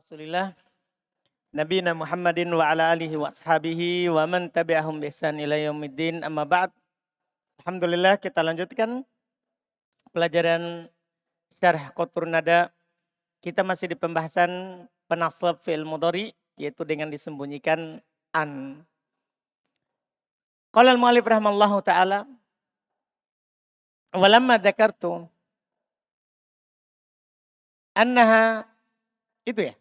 Rasulillah Nabiyina Muhammadin wa ala alihi wa ashabihi wa man tabi'ahum bi ihsan ila yaumiddin amma ba'd. Alhamdulillah kita lanjutkan pelajaran syarah Qatur Nada. Kita masih di pembahasan penasab fi'il mudhari yaitu dengan disembunyikan an. Qala al-mu'allif rahimallahu taala walamma dzakartu annaha itu ya.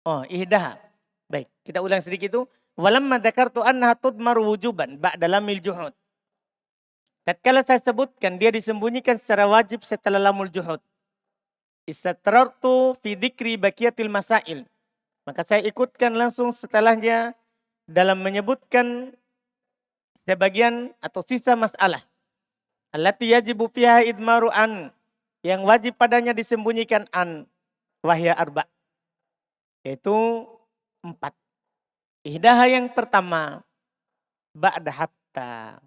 Oh, ihdaha. Baik, kita ulang sedikit itu. Walamma dzakartu annaha tudmaru wujuban ba'da lamil juhud. Tatkala saya sebutkan dia disembunyikan secara wajib setelah lamul juhud. Istatrartu fi dzikri baqiyatil masail. Maka saya ikutkan langsung setelahnya dalam menyebutkan sebagian atau sisa masalah. Allati yajibu fiha idmaru an. Yang wajib padanya disembunyikan an. Wahya arba. Yaitu 4. Ihdaha yang pertama. Ba'da hatta.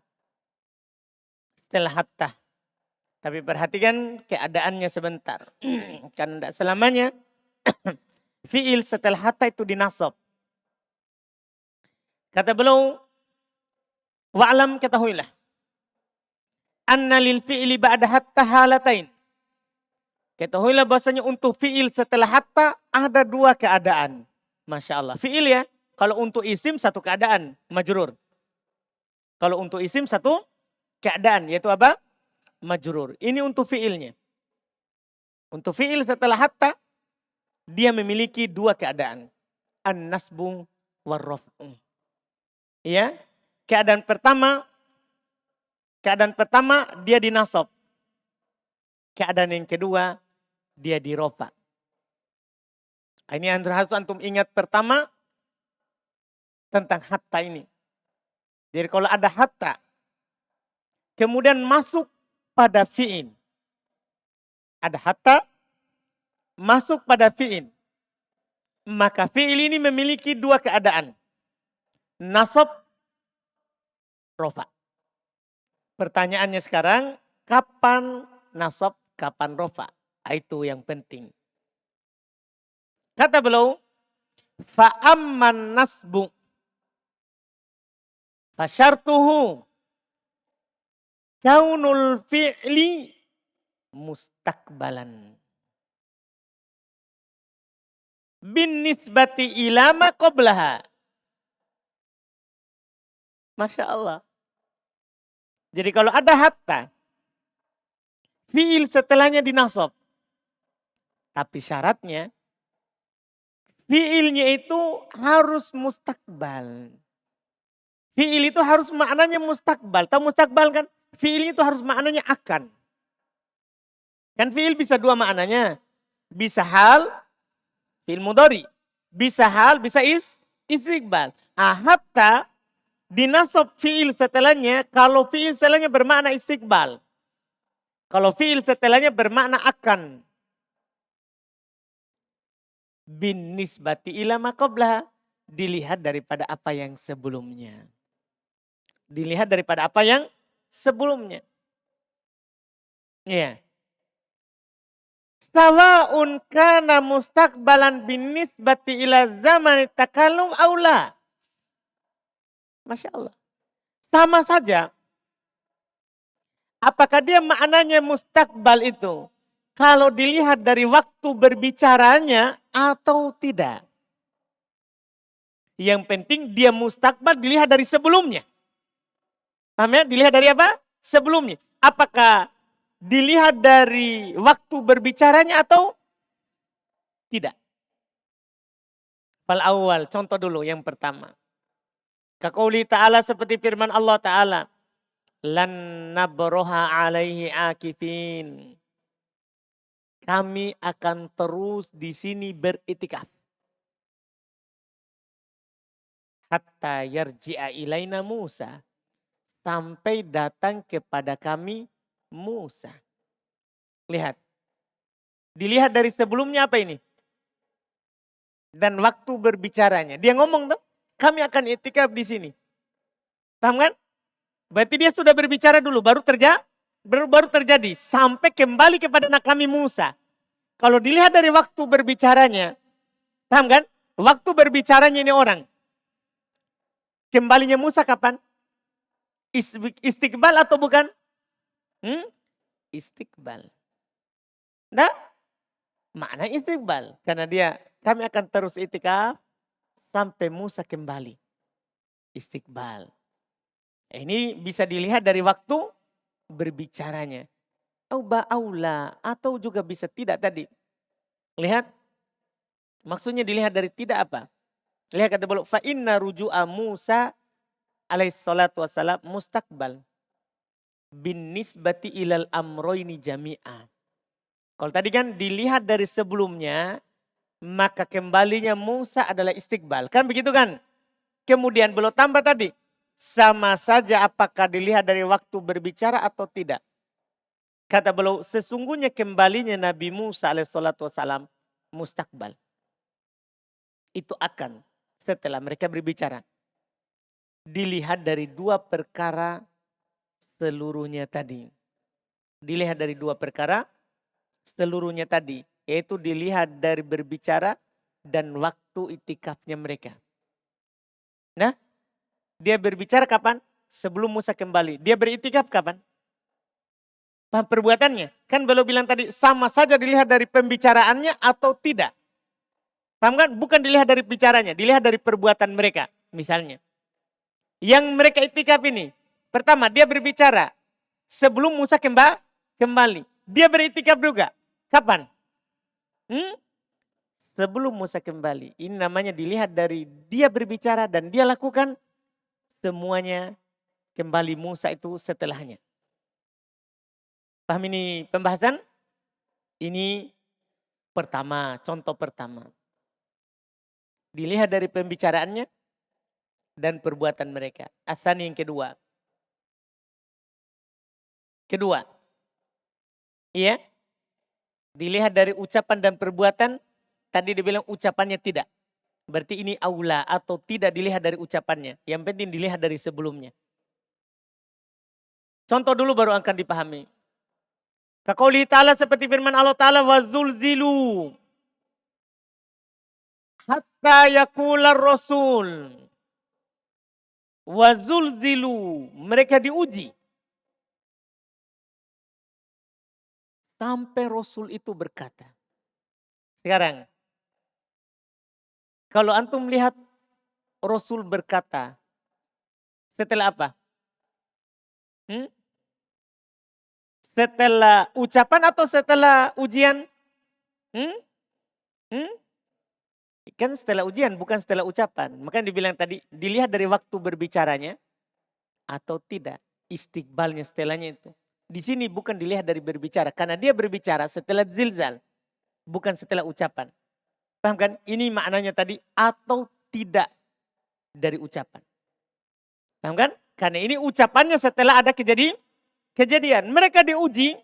Setelah hatta. Tapi perhatikan keadaannya sebentar. Karena tidak selamanya fi'il setelah hatta itu dinasab. Kata beliau, wa'lam ketahuilah. Anna lil fi'ili ba'da hatta halatain. Ketahuilah bahasanya untuk fi'il setelah hatta ada 2 keadaan. Masya Allah. Fi'il ya. Kalau untuk isim satu keadaan. Majrur. Kalau untuk isim satu keadaan. Yaitu apa? Majrur. Ini untuk fi'ilnya. Untuk fi'il setelah hatta. Dia memiliki 2 keadaan. An-nasbu war-raf'u. Ya. Keadaan pertama dia dinasab. Keadaan yang kedua dia dirofa. Ini yang harus antum ingat pertama tentang hatta ini. Jadi kalau ada hatta kemudian masuk pada fi'il. Ada hatta masuk pada fi'il. Maka fi'il ini memiliki 2 keadaan. Nasab, rofa. Pertanyaannya sekarang, kapan nasab, kapan rofa? Itu yang penting. Kata beliau, fa'amman nasbu fasyartuhu kaunul fi'li mustakbalan bin nisbati ila ma qablaha. Masya Allah. Jadi kalau ada hatta, fi'il setelahnya dinasab. Tapi syaratnya, fi'ilnya itu harus mustakbal. Fi'il itu harus maknanya mustakbal. Tahu mustakbal kan? Fi'il itu harus maknanya akan. Kan fi'il bisa 2 maknanya. Bisa hal, fi'il mudhari. Bisa hal, bisa istiqbal. Hatta dinasab fi'il setelahnya, kalau fi'il setelahnya bermakna istiqbal. Kalau fi'il setelahnya bermakna akan. Bin nisbati ila ma qablaha. Dilihat daripada apa yang sebelumnya. Dilihat daripada apa yang sebelumnya. Iya. Sawa'un kana mustaqbalan bin nisbati ila zaman takallum aula. Masya Allah. Sama saja. Apakah dia maknanya mustakbal itu? Kalau dilihat dari waktu berbicaranya atau tidak. Yang penting dia mustakbal dilihat dari sebelumnya. Paham ya? Dilihat dari apa? Sebelumnya. Apakah dilihat dari waktu berbicaranya atau tidak? Fal awal, contoh dulu yang pertama. Kaqouli ta'ala seperti firman Allah ta'ala. Lan nabroha alaihi akifin. Kami akan terus di sini beritikaf. Hatta yarji'a ilaina Musa. Sampai datang kepada kami Musa. Lihat. Dilihat dari sebelumnya apa ini? Dan waktu berbicaranya. Dia ngomong tuh, kami akan itikaf di sini. Paham kan? Berarti dia sudah berbicara dulu, baru baru terjadi sampai kembali kepada anak kami Musa. Kalau dilihat dari waktu berbicaranya, paham kan? Waktu berbicaranya ini orang. Kembalinya Musa kapan? Istiqbal atau bukan? Istiqbal. Nah, makna istiqbal. Karena kami akan terus itikaf sampai Musa kembali. Istiqbal. Ini bisa dilihat dari waktu berbicaranya. Aula atau juga bisa tidak tadi. Lihat. Maksudnya dilihat dari tidak apa? Lihat kata beliau. Fa inna ruju'a Musa alaihissalatu wassalam mustaqbal. Bin nisbati ilal amroini jami'a. Kalau tadi kan dilihat dari sebelumnya. Maka kembalinya Musa adalah istiqbal. Kan begitu kan? Kemudian beliau tambah tadi. Sama saja apakah dilihat dari waktu berbicara atau tidak. Kata beliau, sesungguhnya kembalinya Nabi Musa alaihissalatu wassalam mustakbal. Itu akan setelah mereka berbicara. Dilihat dari dua perkara seluruhnya tadi. Dilihat dari dua perkara seluruhnya tadi. Yaitu dilihat dari berbicara dan waktu itikafnya mereka. Nah, dia berbicara kapan? Sebelum Musa kembali. Dia beritikaf kapan? Paham perbuatannya? Kan belum bilang tadi sama saja dilihat dari pembicaraannya atau tidak. Paham kan? Bukan dilihat dari bicaranya, dilihat dari perbuatan mereka. Misalnya. Yang mereka itikaf ini. Pertama, dia berbicara sebelum Musa kembali. Dia beritikaf juga. Kapan? Sebelum Musa kembali. Ini namanya dilihat dari dia berbicara dan dia lakukan semuanya kembali Musa itu setelahnya. Paham ini pembahasan? Ini pertama, contoh pertama. Dilihat dari pembicaraannya dan perbuatan mereka. Asan yang kedua. Iya. Dilihat dari ucapan dan perbuatan, tadi dibilang ucapannya tidak. Berarti ini aula atau tidak dilihat dari ucapannya. Yang penting dilihat dari sebelumnya. Contoh dulu baru akan dipahami. Kaqouli ta'ala seperti firman Allah Ta'ala wazulzilu hatta yakular rasul. Wazulzilu, mereka diuji. Sampai Rasul itu berkata. Sekarang, kalau antum melihat Rasul berkata, setelah apa? Setelah ucapan atau setelah ujian? Kan setelah ujian, bukan setelah ucapan. Makanya dibilang tadi, dilihat dari waktu berbicaranya atau tidak. Istiqbalnya setelahnya itu. Di sini bukan dilihat dari berbicara. Karena dia berbicara setelah zilzal. Bukan setelah ucapan. Paham kan? Ini maknanya tadi atau tidak dari ucapan. Paham kan? Karena ini ucapannya setelah ada kejadian. Mereka diuji.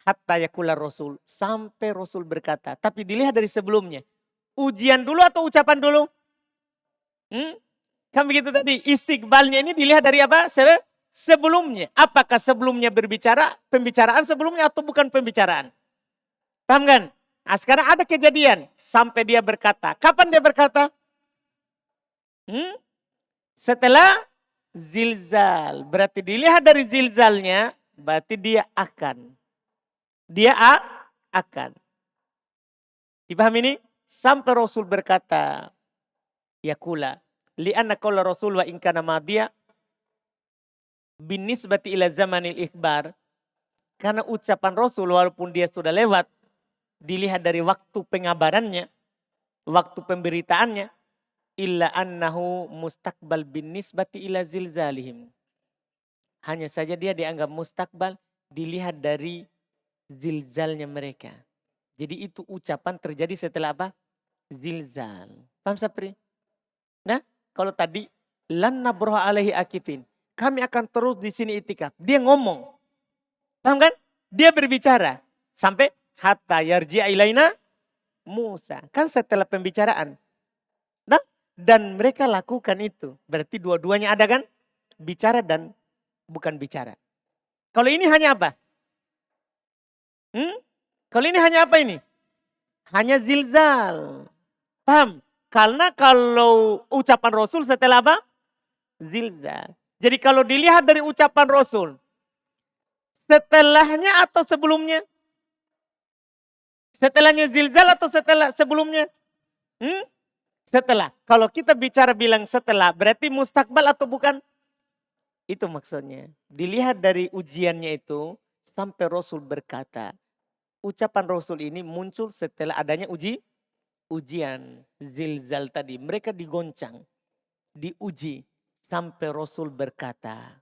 Hatta yakular Rasul. Sampai Rasul berkata. Tapi dilihat dari sebelumnya. Ujian dulu atau ucapan dulu? Kan begitu tadi. Istiqbalnya ini dilihat dari apa? Sebelumnya. Apakah sebelumnya berbicara? Pembicaraan sebelumnya atau bukan pembicaraan? Paham kan? Nah, sekarang ada kejadian. Sampai dia berkata. Kapan dia berkata? Setelah zilzal. Berarti dilihat dari zilzalnya. Berarti dia akan. Akan. Dipahami ini? Sampai Rasul berkata. Yakula. Li'anna qawla Rasul wa inkana madiyah. Binisbati ila zamanil ikhbar. Karena ucapan Rasul walaupun dia sudah lewat. Dilihat dari waktu pengabarannya. Waktu pemberitaannya. Illa annahu mustaqbal binisbati ila zilzalihim. Hanya saja dia dianggap mustaqbal. Dilihat dari zilzalnya mereka. Jadi itu ucapan terjadi setelah apa? Zilzal. Paham Sapri? Nah kalau tadi. Lan nabroha alaihi akifin. Kami akan terus di sini itikaf. Dia ngomong. Paham kan? Dia berbicara. Sampai hatta yarji'a ilaina Musa. Kan setelah pembicaraan. Nah, dan mereka lakukan itu. Berarti dua-duanya ada kan? Bicara dan bukan bicara. Kalau ini hanya apa? Kalau ini hanya apa ini? Hanya zilzal. Paham? Karena kalau ucapan Rasul setelah apa? Zilzal. Jadi kalau dilihat dari ucapan Rasul, setelahnya atau sebelumnya? Setelahnya zilzal atau sebelumnya? Setelah. Kalau kita bicara bilang setelah, berarti mustakbal atau bukan? Itu maksudnya. Dilihat dari ujiannya itu, sampai Rasul berkata, ucapan Rasul ini muncul setelah adanya ujian. Zilzal tadi. Mereka digoncang, diuji. Sampai Rasul berkata.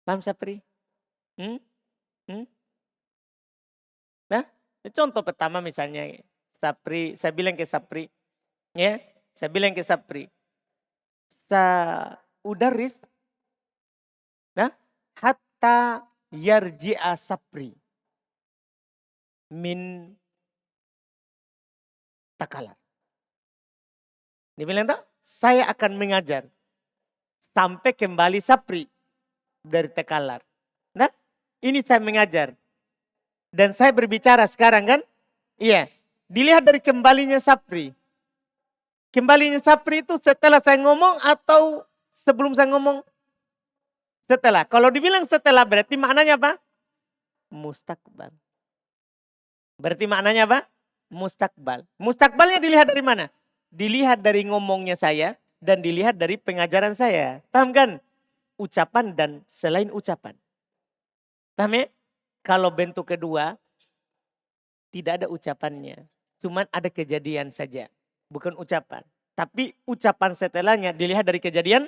Paham Sapri? Nah, contoh pertama misalnya Sapri, saya bilang ke Sapri, ya, saya bilang ke Sapri, udaris, nah, hatta yarji'a Sapri min takalar. Dia bilang tak, saya akan mengajar sampai kembali Sapri dari Tekalar. Nah, ini saya mengajar. Dan saya berbicara sekarang kan? Iya. Dilihat dari kembalinya Sapri. Kembalinya Sapri itu setelah saya ngomong atau sebelum saya ngomong? Setelah. Kalau dibilang setelah berarti maknanya apa? Mustakbal. Berarti maknanya apa? Mustakbal. Mustakbalnya dilihat dari mana? Dilihat dari ngomongnya saya dan dilihat dari pengajaran saya. Paham kan? Ucapan dan selain ucapan. Paham ya? Kalau bentuk kedua, tidak ada ucapannya. Cuman ada kejadian saja. Bukan ucapan. Tapi ucapan setelahnya dilihat dari kejadian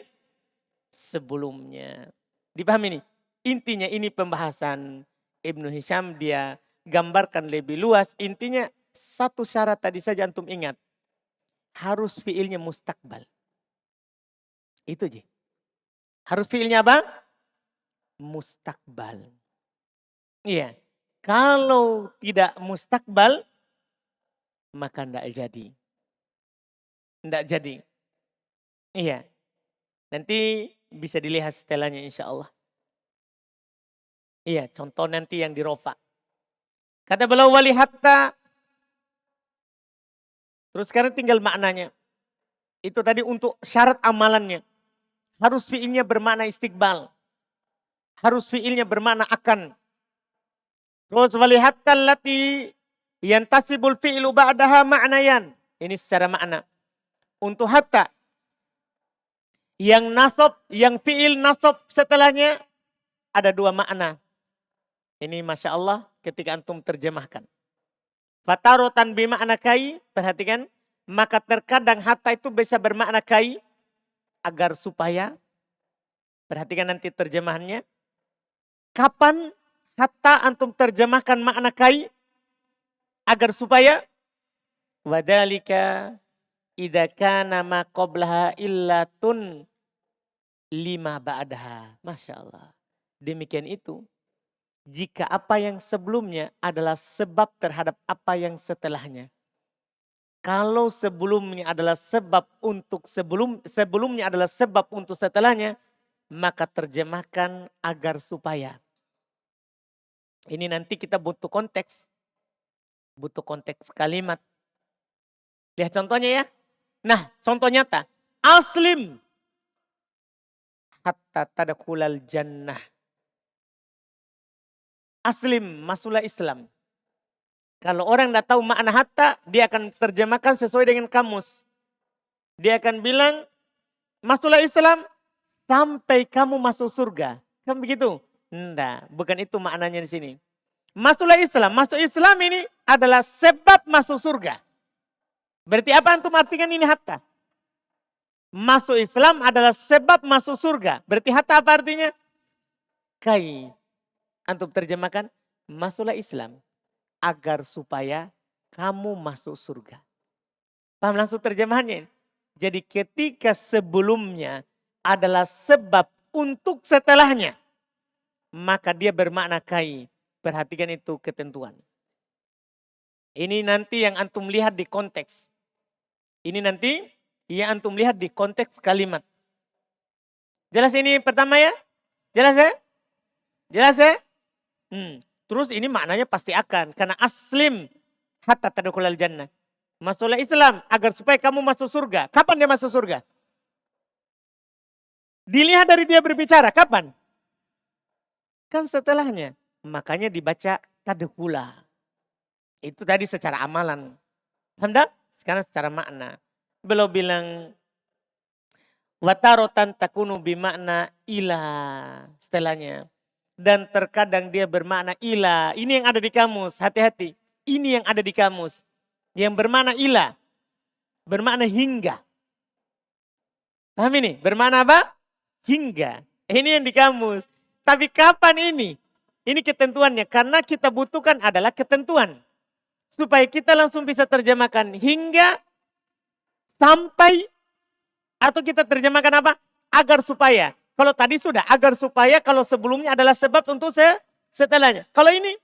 sebelumnya. Dipahami nih? Intinya ini pembahasan Ibnu Hisham dia gambarkan lebih luas. Intinya satu syarat tadi saja antum ingat. Harus fiilnya mustakbal. Itu aja. Harus fiilnya apa? Mustakbal. Iya. Kalau tidak mustakbal, maka tidak jadi. Tidak jadi. Iya. Nanti bisa dilihat setelahnya insya Allah. Iya, contoh nanti yang di rofa. Kata beliau wali hatta. Terus sekarang tinggal maknanya. Itu tadi untuk syarat amalannya. Harus fiilnya bermakna istiqbal. Harus fiilnya bermakna akan. Terus wali hatta allati yantasibul fi'lu ba'daha ma'nayan. Ini secara makna. Untuk hatta. Yang nasab, yang fi'il nasab setelahnya ada dua makna. Ini Masya Allah ketika antum terjemahkan. Fatarotan bimakna kai, perhatikan. Maka terkadang hatta itu bisa bermakna kai. Agar supaya, perhatikan nanti terjemahannya. Kapan hatta antum terjemahkan makna kai? Agar supaya. Wadhalika idza kana ma qablaha illatun lima ba'daha. Masya Allah. Demikian itu. Jika apa yang sebelumnya adalah sebab terhadap apa yang setelahnya. Kalau sebelumnya adalah sebab untuk sebelumnya adalah sebab untuk setelahnya, maka terjemahkan agar supaya. Ini nanti kita butuh konteks. Butuh konteks kalimat. Lihat contohnya ya. Nah, contoh nyata. Aslim hatta tadkhulal jannah. Aslim, masuklah Islam. Kalau orang tidak tahu makna hatta, dia akan terjemahkan sesuai dengan kamus. Dia akan bilang, masuklah Islam sampai kamu masuk surga. Kan begitu? Tidak, bukan itu maknanya di sini. Masuklah Islam. Masuk Islam ini adalah sebab masuk surga. Berarti apa antum artikan ini hatta? Masuk Islam adalah sebab masuk surga. Berarti hatta apa artinya? Kai. Antum terjemahkan, masuklah Islam agar supaya kamu masuk surga. Paham langsung terjemahannya? Jadi ketika sebelumnya adalah sebab untuk setelahnya. Maka dia bermakna kai. Perhatikan itu ketentuan. Ini nanti yang antum lihat di konteks. Ini nanti yang antum lihat di konteks kalimat. Jelas ini pertama ya? Jelas ya? Jelas ya? Terus ini maknanya pasti akan. Karena aslim hatta tadkhulal jannah. Masuklah Islam agar supaya kamu masuk surga. Kapan dia masuk surga? Dilihat dari dia berbicara. Kapan? Kan setelahnya. Makanya dibaca tadkhula. Itu tadi secara amalan. Paham tak? Sekarang secara makna. Beliau bilang watarotan takunu bimakna ilah. Setelahnya. Dan terkadang dia bermakna ilah. Ini yang ada di kamus. Hati-hati. Ini yang ada di kamus. Yang bermakna ilah. Bermakna hingga. Paham ini? Bermakna apa? Hingga. Ini yang di kamus. Tapi kapan ini? Ini ketentuannya. Karena kita butuhkan adalah ketentuan. Supaya kita langsung bisa terjemahkan hingga, sampai, atau kita terjemahkan apa? Agar supaya. Kalau tadi sudah agar supaya, kalau sebelumnya adalah sebab untuk setelahnya. Kalau ini,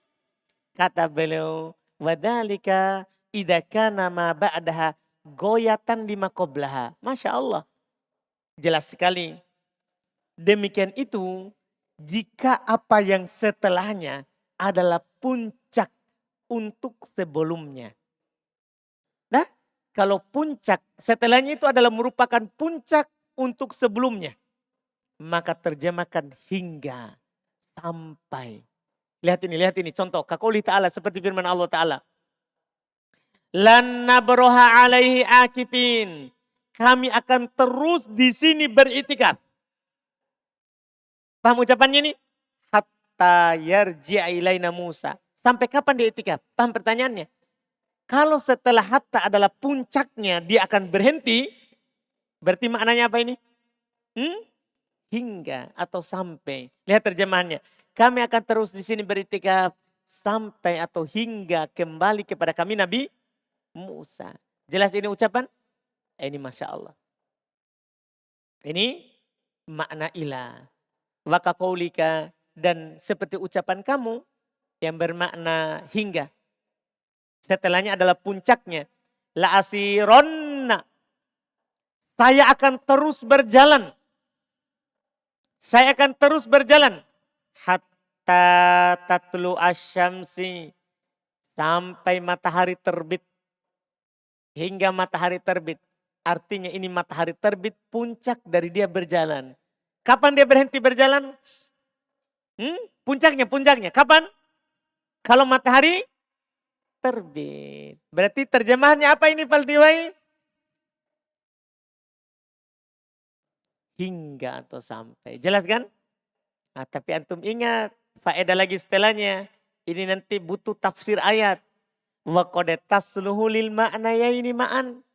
kata beliau, wadhalika idza kana ma ba'daha goyatan lima qoblaha. Masya Allah. Jelas sekali. Demikian itu, jika apa yang setelahnya adalah puncak untuk sebelumnya. Nah, kalau puncak setelahnya itu adalah merupakan puncak untuk sebelumnya. Maka terjemahkan hingga, sampai. Lihat ini contoh. Kaqouli ta'ala seperti firman Allah Ta'ala. Lan nabroha alaihi akifin. Kami akan terus di sini beritikaf. Paham ucapannya ini? Hatta yarji'a ilaina Musa. Sampai kapan dia itikaf? Paham pertanyaannya? Kalau setelah hatta adalah puncaknya dia akan berhenti. Berarti maknanya apa ini? Hingga atau sampai. Lihat terjemahannya. Kami akan terus di sini beritikaf sampai atau hingga kembali kepada kami Nabi Musa. Jelas ini ucapan? Ini Masya Allah. Ini makna ilah. Waka qaulika dan seperti ucapan kamu yang bermakna hingga. Setelahnya adalah puncaknya. La asironna. Saya akan terus berjalan. Saya akan terus berjalan. Hatta tatlu asyamsi. Sampai matahari terbit. Hingga matahari terbit. Artinya ini matahari terbit puncak dari dia berjalan. Kapan dia berhenti berjalan? Puncaknya. Kapan? Kalau matahari terbit. Berarti terjemahannya apa ini Faltiwai? Hingga atau sampai. Jelas kan? Nah, tapi antum ingat. Faedah lagi setelahnya. Ini nanti butuh tafsir ayat. Wa qad tasluhu lil ma'nayaini ma'an.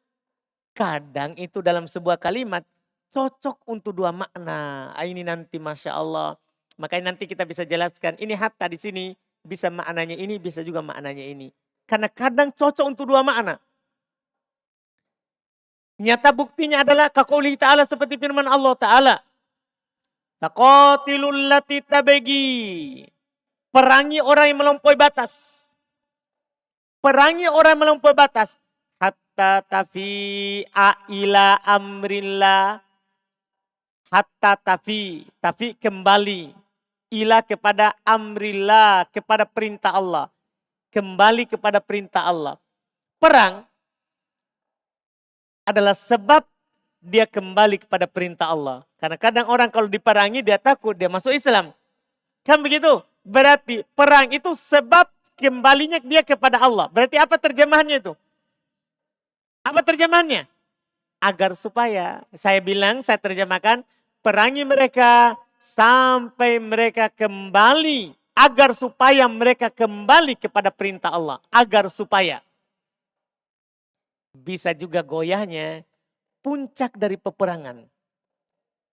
Kadang itu dalam sebuah kalimat cocok untuk dua makna. Ini nanti Masya Allah. Makanya nanti kita bisa jelaskan. Ini hatta di sini bisa maknanya ini, bisa juga maknanya ini. Karena kadang cocok untuk dua makna. Nyata buktinya adalah kaqouli ta'ala seperti firman Allah Ta'ala. Faqatilul lati tabegi. Perangi orang yang melampaui batas. Perangi orang yang melampaui batas. Hatta tafi'a ila amrillah. Hatta tafi kembali. Ila kepada amrillah, kepada perintah Allah. Kembali kepada perintah Allah. Perang adalah sebab dia kembali kepada perintah Allah. Karena kadang orang kalau diperangi dia takut, dia masuk Islam. Kan begitu? Berarti perang itu sebab kembalinya dia kepada Allah. Berarti apa terjemahannya itu? Apa terjemahannya? Agar supaya, saya terjemahkan, perangi mereka sampai mereka kembali. Agar supaya mereka kembali kepada perintah Allah. Agar supaya. Bisa juga goyahnya puncak dari peperangan.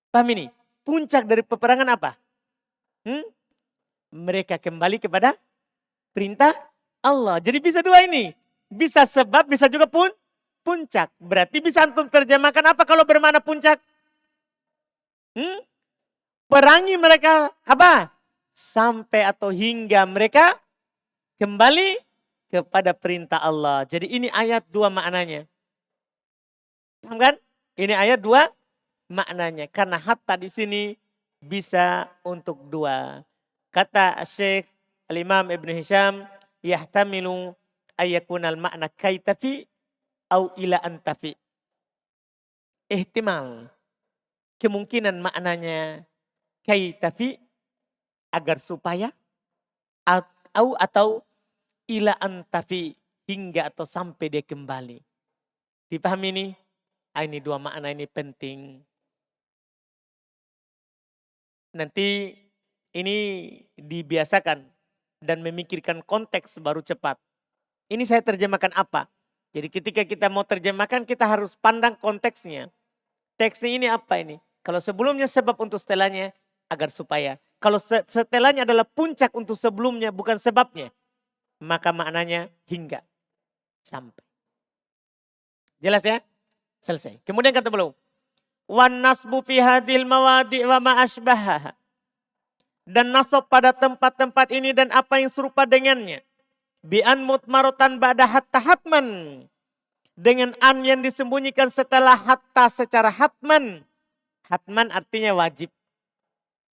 Paham ini? Puncak dari peperangan apa? Mereka kembali kepada perintah Allah. Jadi bisa dua ini. Bisa sebab, bisa juga puncak. Berarti bisa antum terjemahkan apa kalau bermakna puncak? Perangi mereka apa? Sampai atau hingga mereka kembali kepada perintah Allah. Jadi ini ayat dua maknanya. Paham kan? Ini ayat dua maknanya. Karena hatta di sini bisa untuk dua. Kata Syekh Al-Imam Ibn Hisham, yahtamilu ayyakunal makna kaitafi au ila antafi. Ihtimal, kemungkinan maknanya kaitafi, agar supaya, atau ila antafi, hingga atau sampai dia kembali. Dipahami ini? Ini dua makna ini penting. Nanti ini dibiasakan dan memikirkan konteks baru cepat. Ini saya terjemahkan apa? Jadi ketika kita mau terjemahkan kita harus pandang konteksnya. Teksnya ini apa ini? Kalau sebelumnya sebab untuk setelahnya agar supaya. Kalau setelahnya adalah puncak untuk sebelumnya bukan sebabnya. Maka maknanya hingga sampai. Jelas ya? Selesai. Kemudian kata beliau. Wan nasbu fi hadil mawadi' wa ma asbahaha. Dan nasab pada tempat-tempat ini dan apa yang serupa dengannya. Bi'an mutmarotan ba'da hatta hatman. Dengan an yang disembunyikan setelah hatta secara hatman. Hatman artinya wajib.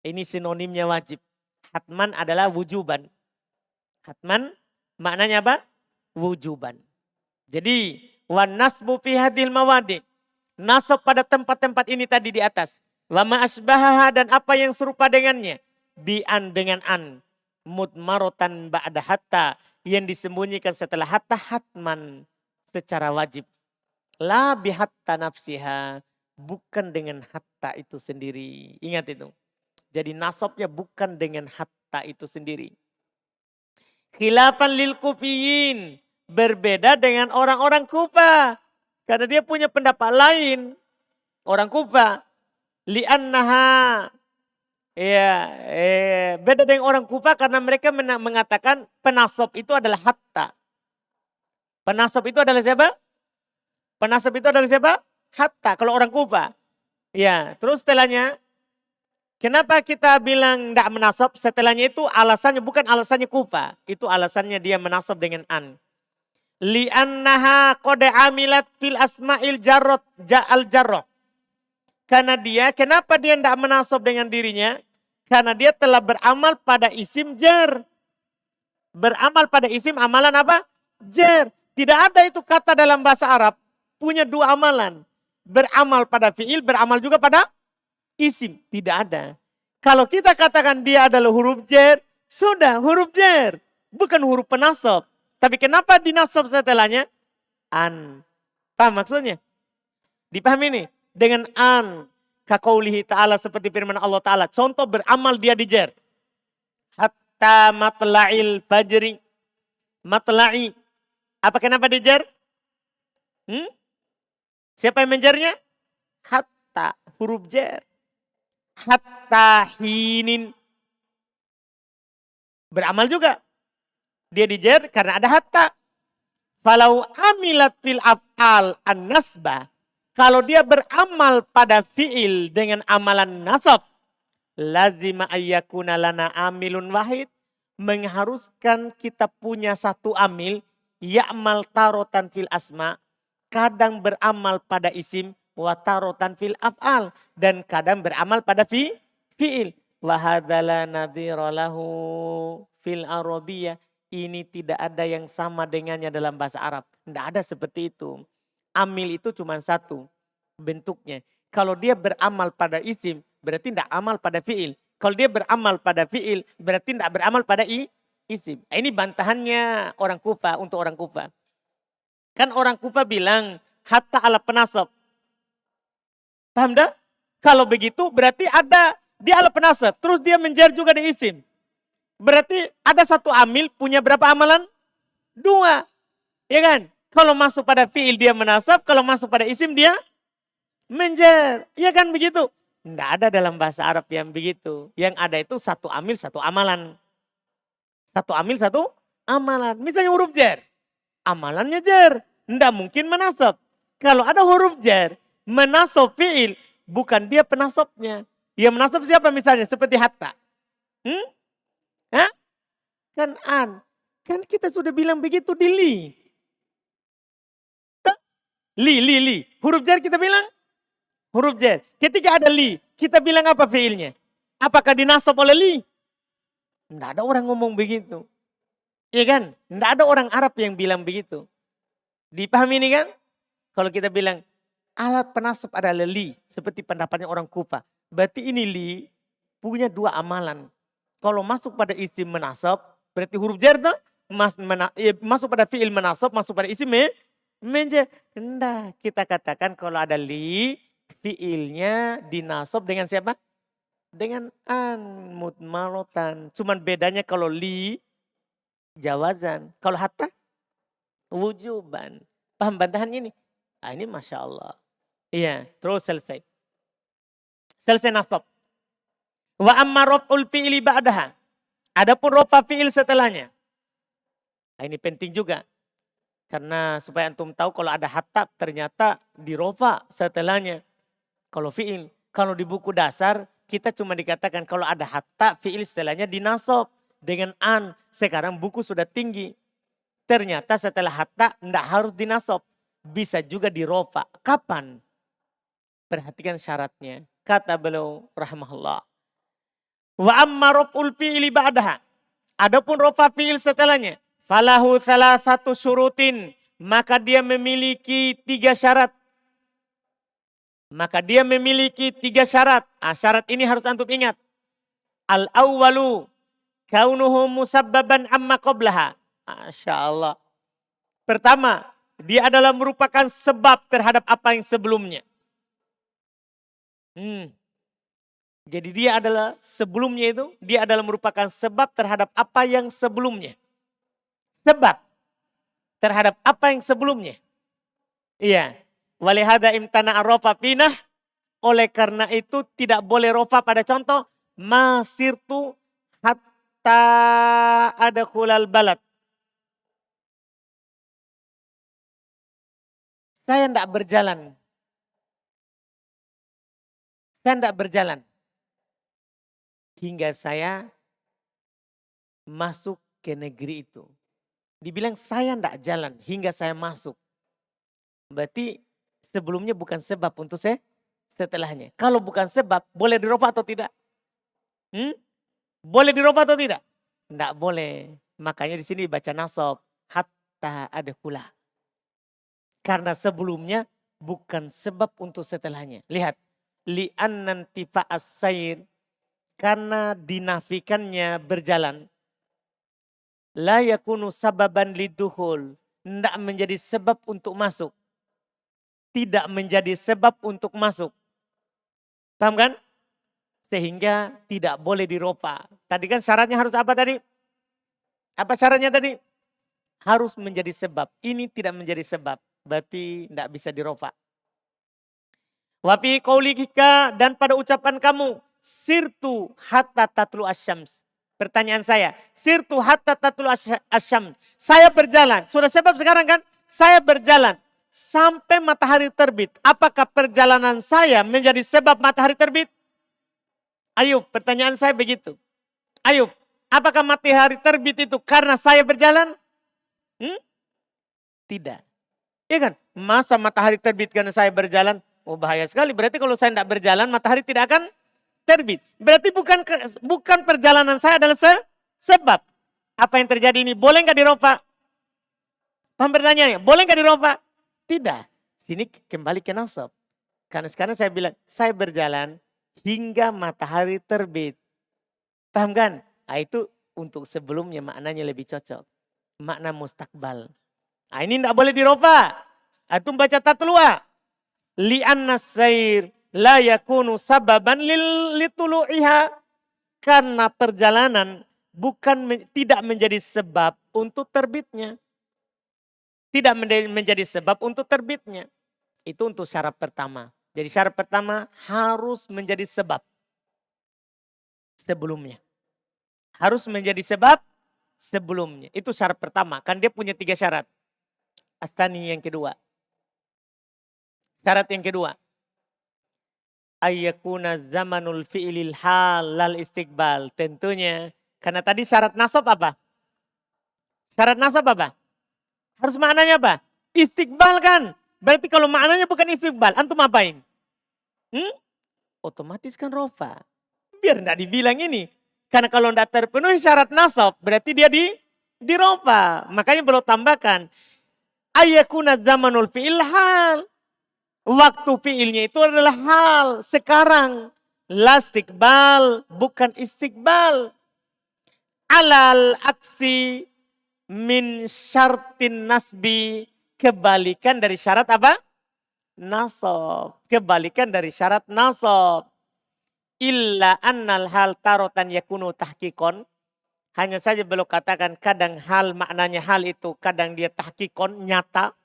Ini sinonimnya wajib. Hatman adalah wujuban. Hatman maknanya apa? Wujuban. Jadi wan nasbu fi hadil mawadi'. Nasab pada tempat-tempat ini tadi di atas. Wa ma asbahaha dan apa yang serupa dengannya. Bi'an dengan an. Mutmarotan ba'da hatta. Yang disembunyikan setelah hatta hatman. Secara wajib. La bihatta nafsiha. Bukan dengan hatta itu sendiri. Ingat itu. Jadi nasabnya bukan dengan hatta itu sendiri. Khilafan lil kufiyin. Berbeda dengan orang-orang Kufah. Karena dia punya pendapat lain. Orang Kufah. Li'annaha. Beda dengan orang Kufah karena mereka mengatakan penasab itu adalah hatta. Penasab itu adalah siapa? Penasab itu adalah siapa? Hatta. Kalau orang Kufah. Ya, terus setelahnya. Kenapa kita bilang tidak menasab? Setelahnya itu alasannya bukan alasannya Kufah. Itu alasannya dia menasab dengan an. Li'annaha qad amilat fil asma'il jarrot ja'al jarroh. Karena dia, kenapa dia tidak menasab dengan dirinya? Karena dia telah beramal pada isim jar. Beramal pada isim amalan apa? Jar. Tidak ada itu kata dalam bahasa Arab. Punya dua amalan. Beramal pada fi'il, beramal juga pada isim. Tidak ada. Kalau kita katakan dia adalah huruf jar, sudah huruf jar. Bukan huruf penasab. Tapi kenapa dinasab setelahnya? An. Paham maksudnya? Dipahami nih? Dengan an. Kaqaulihi ta'ala seperti firman Allah ta'ala. Contoh beramal dia di jar. Hatta matla'il fajri. Matla'i. Apa kenapa di jar? Siapa yang menjarnya? Hatta. Huruf jar. Hatta hinin. Beramal juga. Dia dijer karena ada hatta. Falau amilat fil af'al an-nasbah. Kalau dia beramal pada fi'il dengan amalan nasab. Lazima ayyakuna lana amilun wahid. Mengharuskan kita punya satu amil. Ya'mal tarotan fil asma. Kadang beramal pada isim. Wa tarotan fil af'al. Dan kadang beramal pada fi'il. Wahadala nadhira lahu fil arabiyah. Ini tidak ada yang sama dengannya dalam bahasa Arab. Tidak ada seperti itu. Amil itu cuma satu bentuknya. Kalau dia beramal pada isim, berarti tidak amal pada fi'il. Kalau dia beramal pada fi'il, berarti tidak beramal pada isim. Ini bantahannya orang Kufah untuk orang Kufah. Kan orang Kufah bilang, hatta ala penasab. Paham dah? Kalau begitu berarti ada, dia ala penasab. Terus dia menjar juga di isim. Berarti ada satu amil punya berapa amalan? Dua. Ya kan? Kalau masuk pada fi'il dia menasab, kalau masuk pada isim dia menjar. Ya kan begitu? Tidak ada dalam bahasa Arab yang begitu. Yang ada itu satu amil, satu amalan. Satu amil, satu amalan. Misalnya huruf jar. Amalannya jar. Tidak mungkin menasab. Kalau ada huruf jar, menasab fi'il, bukan dia penasabnya. Yang menasab siapa misalnya? Seperti hatta. Hah? Kan an. Kan kita sudah bilang begitu di li. Li. Huruf jar kita bilang? Huruf jar. Ketika ada li, kita bilang apa fiilnya? Apakah dinasab oleh li? Enggak ada orang ngomong begitu. Iya kan? Enggak ada orang Arab yang bilang begitu. Dipahami ini kan? Kalau kita bilang alat penasab adalah li. Seperti pendapatnya orang Kufa. Berarti ini li punya dua amalan. Kalau masuk pada isim menasab, berarti huruf jar tuh masuk pada fi'il menasab, masuk pada isim menja. Enggak, kita katakan kalau ada li, fi'ilnya dinasab dengan siapa? Dengan an, mutmarotan. Cuman bedanya kalau li, jawazan. Kalau hatta, wujuban. Paham bantahan ini? Ah, ini Masya Allah. Iya, terus selesai. Selesai nasab. Wa amma raf'ul fi'li ba'daha. Adapun rofa fi'il setelahnya. Nah, ini penting juga. Karena supaya antum tahu kalau ada hatta ternyata di rofa setelahnya. Kalau fi'il. Kalau di buku dasar kita cuma dikatakan kalau ada hatta fi'il setelahnya dinasab. Dengan an. Sekarang buku sudah tinggi. Ternyata setelah hatta tidak harus dinasab. Bisa juga di rofa. Kapan? Perhatikan syaratnya. Kata beliau rahimahullah. Wa amma raf'ul fi'li ba'daha. Adapun rofa fi'il setelahnya. Falahu salah satu syurutin. Maka dia memiliki 3 syarat. Maka dia memiliki 3 syarat. Syarat ini harus antum ingat. Al-awwalu. Kaunuhu musabbaban amma qablaha. Masya Allah. Pertama, dia adalah merupakan sebab terhadap apa yang sebelumnya. Jadi dia adalah sebelumnya itu, dia adalah merupakan sebab terhadap apa yang sebelumnya. Sebab terhadap apa yang sebelumnya. Iya. Walihada imtana rofa pinah. Oleh karena itu tidak boleh rofa pada contoh. Masirtu hatta ada khulal balad. Saya tidak berjalan. Saya tidak berjalan. Hingga saya masuk ke negeri itu. Dibilang saya tidak jalan hingga saya masuk. Berarti sebelumnya bukan sebab untuk saya setelahnya. Kalau bukan sebab boleh dirofa atau tidak? Boleh dirofa atau tidak? Tidak boleh. Makanya di sini baca nasab. Hatta adkhula. Karena sebelumnya bukan sebab untuk setelahnya. Lihat. Li'annan tifa'as sayr. Karena dinafikannya berjalan. La yakunu sababan liduhul. Tidak menjadi sebab untuk masuk. Tidak menjadi sebab untuk masuk. Paham kan? Sehingga tidak boleh dirofa. Tadi kan syaratnya harus apa tadi? Apa syaratnya tadi? Harus menjadi sebab. Ini tidak menjadi sebab. Berarti tidak bisa dirofa. Wafi qaulika dan pada ucapan kamu. Sirtu hatta tatlu asyams. Pertanyaan saya. Sirtu hatta tatlu asyams. Saya berjalan. Sudah sebab sekarang kan? Saya berjalan. Sampai matahari terbit. Apakah perjalanan saya menjadi sebab matahari terbit? Ayub, pertanyaan saya begitu. Ayub, apakah matahari terbit itu karena saya berjalan? Tidak. Iya kan? Masa matahari terbit karena saya berjalan? Oh bahaya sekali. Berarti kalau saya tidak berjalan matahari tidak akan terbit. Berarti bukan perjalanan saya adalah sebab. Apa yang terjadi ini boleh nggak dirofa? Paham pertanyaannya? Boleh nggak dirofa? Tidak. Sini kembali ke nasab. Karena sekarang saya bilang saya berjalan hingga matahari terbit. Paham kan? Itu untuk sebelumnya maknanya lebih cocok. Makna mustakbal. Ini tidak boleh dirofa. Itu baca tatlua. Li'anna sayr la yakunu sababan litulu'iha. Karena perjalanan tidak menjadi sebab untuk terbitnya. Tidak menjadi sebab untuk terbitnya. Itu untuk syarat pertama. Jadi syarat pertama harus menjadi sebab. Sebelumnya. Harus menjadi sebab sebelumnya. Itu syarat pertama. Kan dia punya 3 syarat. Astani yang kedua. Syarat yang kedua. Ayyakuna zamanul fi'lil hal lal istiqbal. Tentunya. Karena tadi syarat nasab apa? Syarat nasab apa? Harus maknanya apa? Istiqbal kan. Berarti kalau maknanya bukan istiqbal. Antum apain? Otomatis kan rofa. Biar enggak dibilang ini. Karena kalau tidak terpenuhi syarat nasab, berarti dia dirofa. Makanya belum tambahkan. Ayakuna zamanul fi'il hal. Waktu fi'ilnya itu adalah hal. Sekarang. La istiqbal, bukan istiqbal. Alal aksi min syartin nasbi. Kebalikan dari syarat apa? Nasab. Kebalikan dari syarat nasab. Illa annal hal tarotan yakunu tahkikon. Hanya saja belum katakan kadang hal maknanya hal itu. Kadang dia tahkikon, nyata.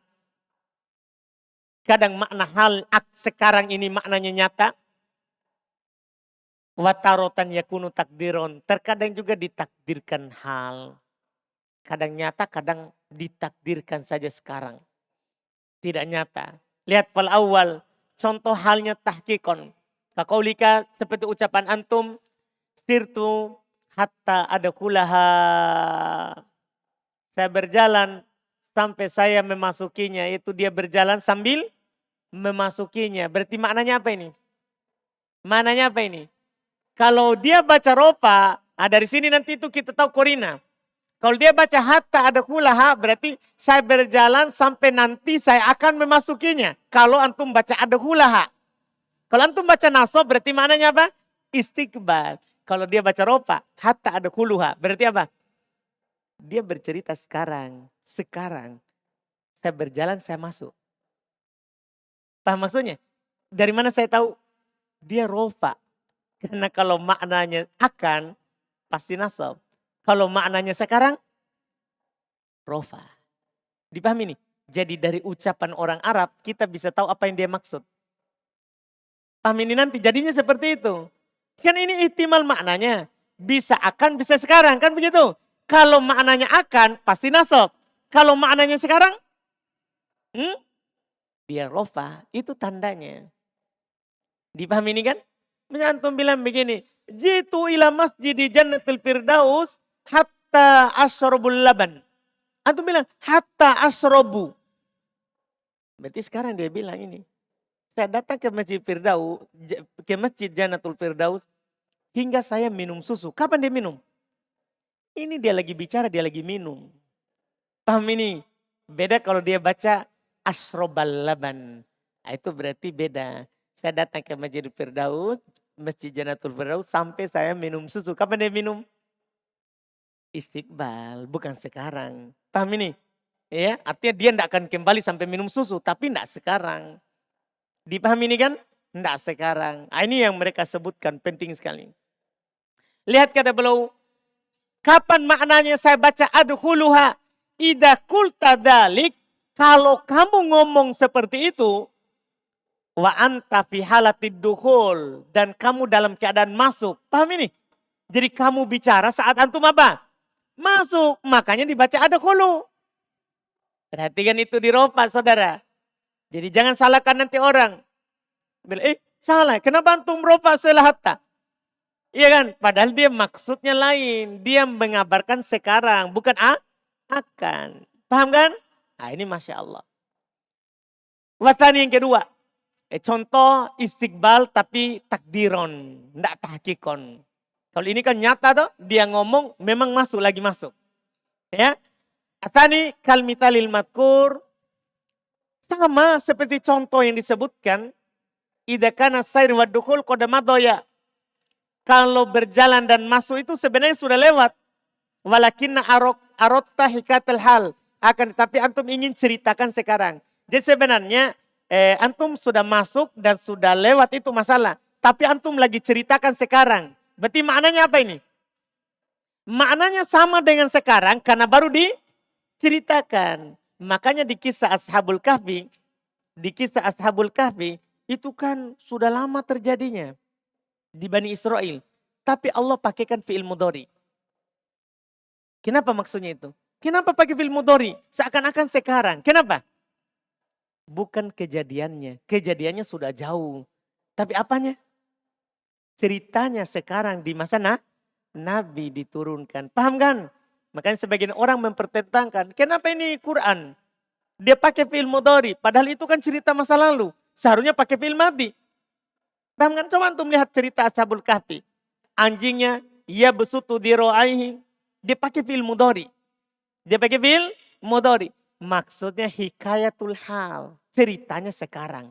Kadang makna hal sekarang ini maknanya nyata. Watarotan yakunu takdiron. Terkadang juga ditakdirkan hal. Kadang nyata, kadang ditakdirkan saja sekarang. Tidak nyata. Lihat fal awal. Contoh halnya tahkikon. Kakaulika seperti ucapan antum. Sirtu hatta adkhulaha. Saya berjalan sampai saya memasukinya. Itu dia berjalan sambil memasukinya. Berarti maknanya apa ini? Maknanya apa ini? Kalau dia baca ropa, dari sini nanti itu kita tahu korina. Kalau dia baca hatta adkhulaha, berarti saya berjalan sampai nanti saya akan memasukinya. Kalau antum baca adkhulaha. Kalau antum baca nasab berarti maknanya apa? Istiqbal. Kalau dia baca ropa, hatta adkhuluha. Berarti apa? Dia bercerita sekarang. Sekarang. Saya berjalan, saya masuk. Paham maksudnya? Dari mana saya tahu? Dia ropa. Karena kalau maknanya akan, pasti nasab. Kalau maknanya sekarang, rofa. Dipahami nih? Jadi dari ucapan orang Arab, kita bisa tahu apa yang dia maksud. Paham ini nanti, jadinya seperti itu. Kan ini ihtimal maknanya. Bisa akan, bisa sekarang, kan begitu? Kalau maknanya akan, pasti nasab. Kalau maknanya sekarang, dia rofa, itu tandanya. Dipahami ini kan? Misalnya antum bilang begini, jitu ila masjidi jannatul firdaus hatta asrobul laban. Antum bilang, hatta asrobu. Berarti sekarang dia bilang ini. Saya datang ke masjid Firdaus, ke masjid Jannatul Firdaus, hingga saya minum susu. Kapan dia minum? Ini dia lagi bicara, dia lagi minum. Paham ini? Beda kalau dia baca asrobal laban. Nah, itu berarti beda. Saya datang ke masjid Firdaus, masjid Jannatul Firdaus, sampai saya minum susu. Kapan dia minum? Istiqbal, bukan sekarang. Paham ini? Ya, artinya dia tidak akan kembali sampai minum susu, tapi tidak sekarang. Dipahami ini kan? Tidak sekarang. Ini yang mereka sebutkan, penting sekali. Lihat kata beliau, kapan maknanya saya baca adkhuluha? Idza qulta dzalik, kalau kamu ngomong seperti itu, wa anta fi halatid dukhul, dan kamu dalam keadaan masuk. Paham ini? Jadi kamu bicara saat antum apa? Masuk, makanya dibaca adkhulu. Perhatikan itu di ropa saudara. Jadi jangan salahkan nanti orang. Salah, kenapa antum ropa setelah hatta? Iya kan, padahal dia maksudnya lain. Dia mengabarkan sekarang, bukan akan. Paham kan? Nah ini Masya Allah. Wasani yang kedua. Contoh istiqbal tapi takdiron, tidak tahkikon. Kalau ini kan nyata tuh, dia ngomong memang masuk, lagi masuk. Ya. Atani kalmitalil matkur. Sama seperti contoh yang disebutkan. Idza kana sair wa dukhul qad madaya. Kalau berjalan dan masuk itu sebenarnya sudah lewat. Walakinna arotta hikatul hal. Akan tetapi antum ingin ceritakan sekarang. Jadi sebenarnya antum sudah masuk dan sudah lewat itu masalah. Tapi antum lagi ceritakan sekarang. Berarti maknanya apa ini? Maknanya sama dengan sekarang karena baru diceritakan. Makanya di kisah Ashabul Kahfi, itu kan sudah lama terjadinya di Bani Israel. Tapi Allah pakaikan fi'il mudhari. Kenapa maksudnya itu? Kenapa pakai fi'il mudhari? Seakan-akan sekarang. Kenapa? Bukan kejadiannya. Kejadiannya sudah jauh. Tapi apanya? Ceritanya sekarang di masa Nabi diturunkan. Paham kan? Makanya sebagian orang mempertentangkan. Kenapa ini Quran? Dia pakai fi'il mudhari. Padahal itu kan cerita masa lalu. Seharusnya pakai fi'il madhi. Paham kan? Coba antum lihat cerita Ashabul Kahfi. Anjingnya yabsutu dhira'aihi. Dia pakai fi'il mudhari. Dia pakai fi'il mudhari. Maksudnya hikayatul hal. Ceritanya sekarang.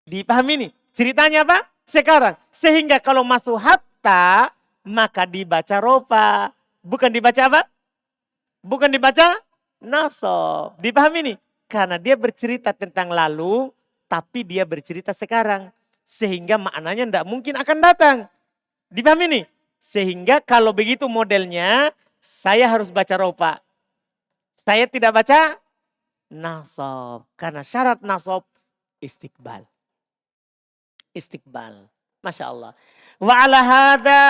Dipahami nih? Ceritanya apa? Sekarang. Sehingga kalau masuk hatta, maka dibaca rofa. Bukan dibaca apa? Bukan dibaca nasab. Dipahami nih? Karena dia bercerita tentang lalu, tapi dia bercerita sekarang. Sehingga maknanya tidak mungkin akan datang. Dipahami nih? Sehingga kalau begitu modelnya, saya harus baca rofa. Saya tidak baca nasab. Karena syarat nasab istiqbal. Istiqbal. Masya Allah. Wa ala hadha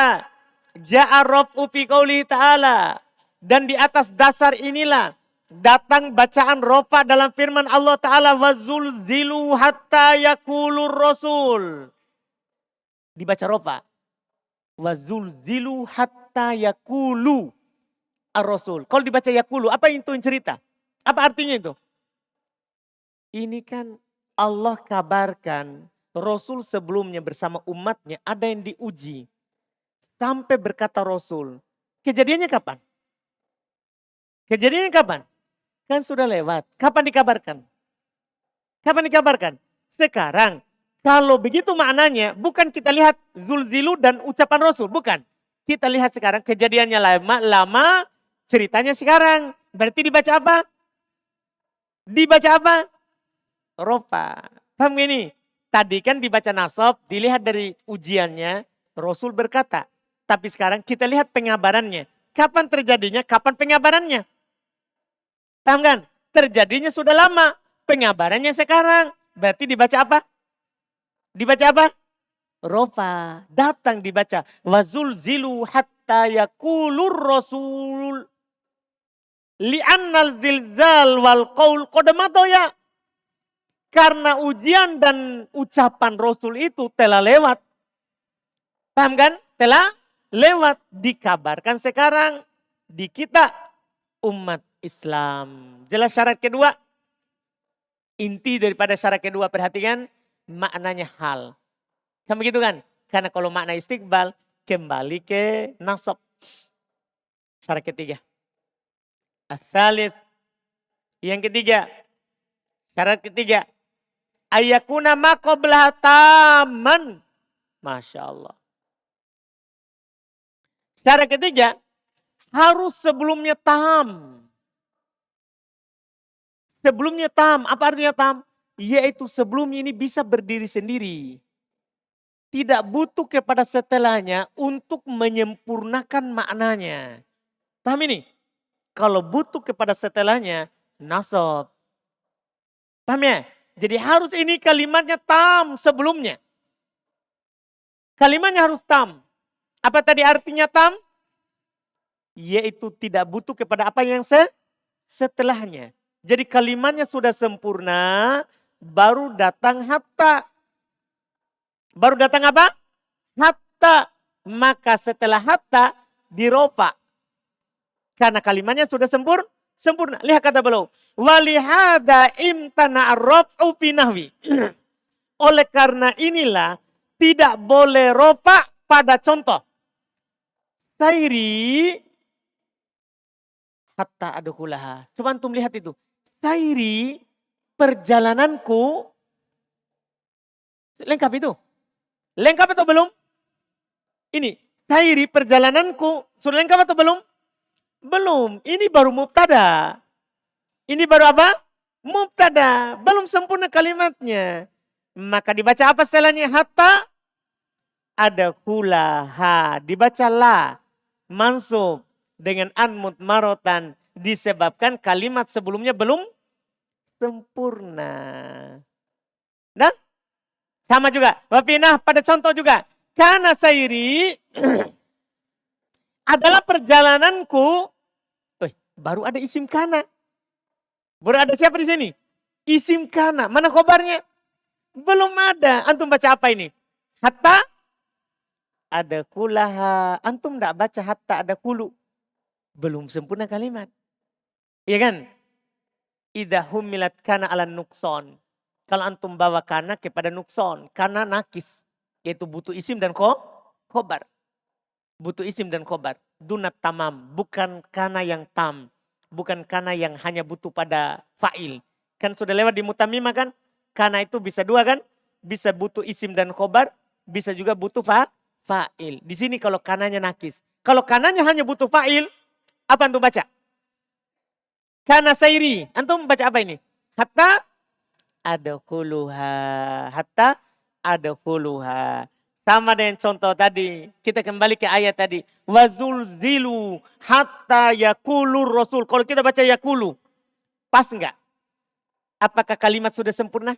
ja'a raf'u fi qawlihi ta'ala. Dan di atas dasar inilah datang bacaan rofa dalam firman Allah Ta'ala. Wazulzilu hatta yakulur rasul. Dibaca rofa. Wazulzilu hatta yakulu ar-rasul. Kalau dibaca yakulu, apa itu yang cerita? Apa artinya itu? Ini kan Allah kabarkan Rasul sebelumnya bersama umatnya ada yang diuji. Sampai berkata Rasul. Kejadiannya kapan? Kejadiannya kapan? Kan sudah lewat. Kapan dikabarkan? Kapan dikabarkan? Sekarang. Kalau begitu maknanya bukan kita lihat zulzilu dan ucapan Rasul. Bukan. Kita lihat sekarang kejadiannya lama ceritanya sekarang. Berarti dibaca apa? Dibaca apa? Rofa. Paham gini? Tadi kan dibaca nasab, dilihat dari ujiannya, Rasul berkata. Tapi sekarang kita lihat pengabarannya. Kapan terjadinya, kapan pengabarannya? Paham kan? Terjadinya sudah lama, pengabarannya sekarang. Berarti dibaca apa? Dibaca apa? Rofa. Datang dibaca. Wazulzilu hatta yakulur rasul. Li'annal zilzal wal qaul qadamadoya. Karena ujian dan ucapan Rasul itu telah lewat. Paham kan? Telah lewat. Dikabarkan sekarang di kita umat Islam. Jelas syarat kedua? Inti daripada syarat kedua perhatikan maknanya hal. Kan begitu kan? Karena kalau makna istiqbal kembali ke nasab. Syarat ketiga. As-salits. Yang ketiga. Syarat ketiga. Ayakuna maqoblah taman. Masya Allah. Syarat ketiga. Harus sebelumnya tam. Sebelumnya tam. Apa artinya tam? Yaitu sebelumnya ini bisa berdiri sendiri. Tidak butuh kepada setelahnya untuk menyempurnakan maknanya. Paham ini? Kalau butuh kepada setelahnya, nasab. Paham ya? Jadi harus ini kalimatnya tam sebelumnya. Kalimatnya harus tam. Apa tadi artinya tam? Yaitu tidak butuh kepada apa yang setelahnya. Jadi kalimatnya sudah sempurna, baru datang hatta. Baru datang apa? Hatta. Maka setelah hatta dirofa. Karena kalimatnya sudah sempurna. Lihat kata beliau. Walihada imtana raf'u fi nahwi. Oleh karena inilah tidak boleh rofa pada contoh. Sairi hatta adkhulaha. Coba antum lihat itu. Sairi perjalananku. Lengkap itu? Lengkap atau belum? Ini sairi perjalananku. Sudah lengkap atau belum? Belum. Ini baru mubtada. Ini baru apa? Mubtada. Belum sempurna kalimatnya. Maka dibaca apa setelahnya? Hatta adkhulaha. Dibaca la. Mansub. Dengan anmut marotan. Disebabkan kalimat sebelumnya belum sempurna. Nah, sama juga. Wapinah pada contoh juga. Karena sairi adalah perjalananku. Baru ada isim kana. Baru ada siapa di sini? Isim kana. Mana khobarnya? Belum ada. Antum baca apa ini? Hatta ada kulaha. Antum tidak baca hatta ada kulu. Belum sempurna kalimat. Iya kan? Idza humilat kana ala nukson. Kalau antum bawa kana kepada nukson. Kana nakis. Yaitu butuh isim dan khobar. Butuh isim dan khobar. Dunat tamam. Bukan karena yang tam. Bukan karena yang hanya butuh pada fa'il. Kan sudah lewat di mutamimah kan. Karena itu bisa dua kan. Bisa butuh isim dan khobar. Bisa juga butuh fa'il. Di sini kalau kananya nakis. Kalau kananya hanya butuh fa'il. Apa antum baca? Kana sairi. Antum baca apa ini? Hatta adkhuluha. Hatta adkhuluha. Sama dengan contoh tadi. Kita kembali ke ayat tadi. Wazulzilu hatta yakulur rasul. Kalau kita baca yakulu. Pas enggak? Apakah kalimat sudah sempurna?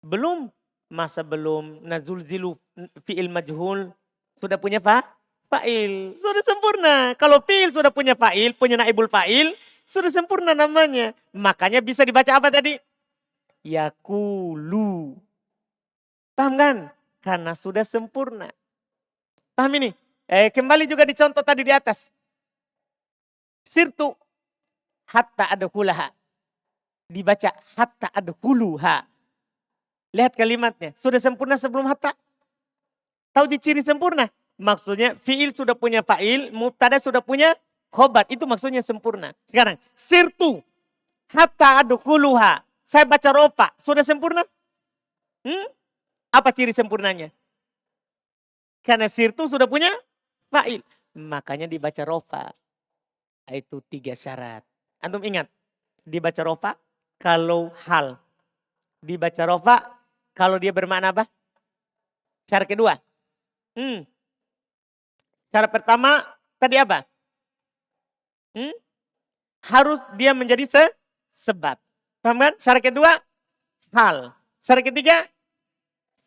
Belum. Masa belum nazulzilu fi'il majhul. Sudah punya fa'il. Sudah sempurna. Kalau fi'il sudah punya fa'il. Punya naibul fa'il. Sudah sempurna namanya. Makanya bisa dibaca apa tadi? Yakulu. Paham kan? Karena sudah sempurna. Paham ini? Kembali juga dicontoh tadi di atas. Sirtu hatta adkhulaha. Dibaca hatta adkhuluha. Lihat kalimatnya. Sudah sempurna sebelum hatta. Tahu di ciri sempurna? Maksudnya fi'il sudah punya fa'il, mubtada sudah punya khobar. Itu maksudnya sempurna. Sekarang, sirtu hatta adkhuluha. Saya baca rofa. Sudah sempurna? Apa ciri sempurnanya? Karena sirtu sudah punya fa'il. Makanya dibaca rofa. Itu 3 syarat. Antum ingat. Dibaca rofa kalau hal. Dibaca rofa kalau dia bermakna apa? Syarat kedua. Syarat pertama tadi apa? Harus dia menjadi sebab. Paham kan? Syarat kedua hal. Syarat ketiga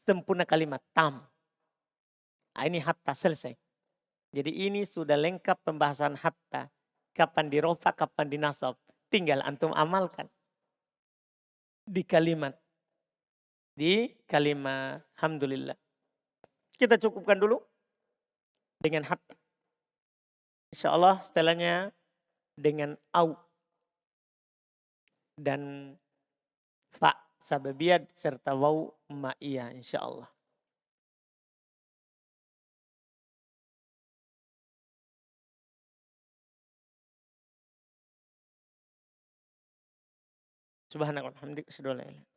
sempurna kalimat tam. Ini hatta selesai. Jadi ini sudah lengkap pembahasan hatta. Kapan dirofa, kapan dinasab. Tinggal antum amalkan. Di kalimat. Alhamdulillah. Kita cukupkan dulu. Dengan hatta. Insya Allah setelahnya dengan au. Dan fa sababiyat serta waw ma'iyah insya Allah. Subhanallah. Alhamdulillah.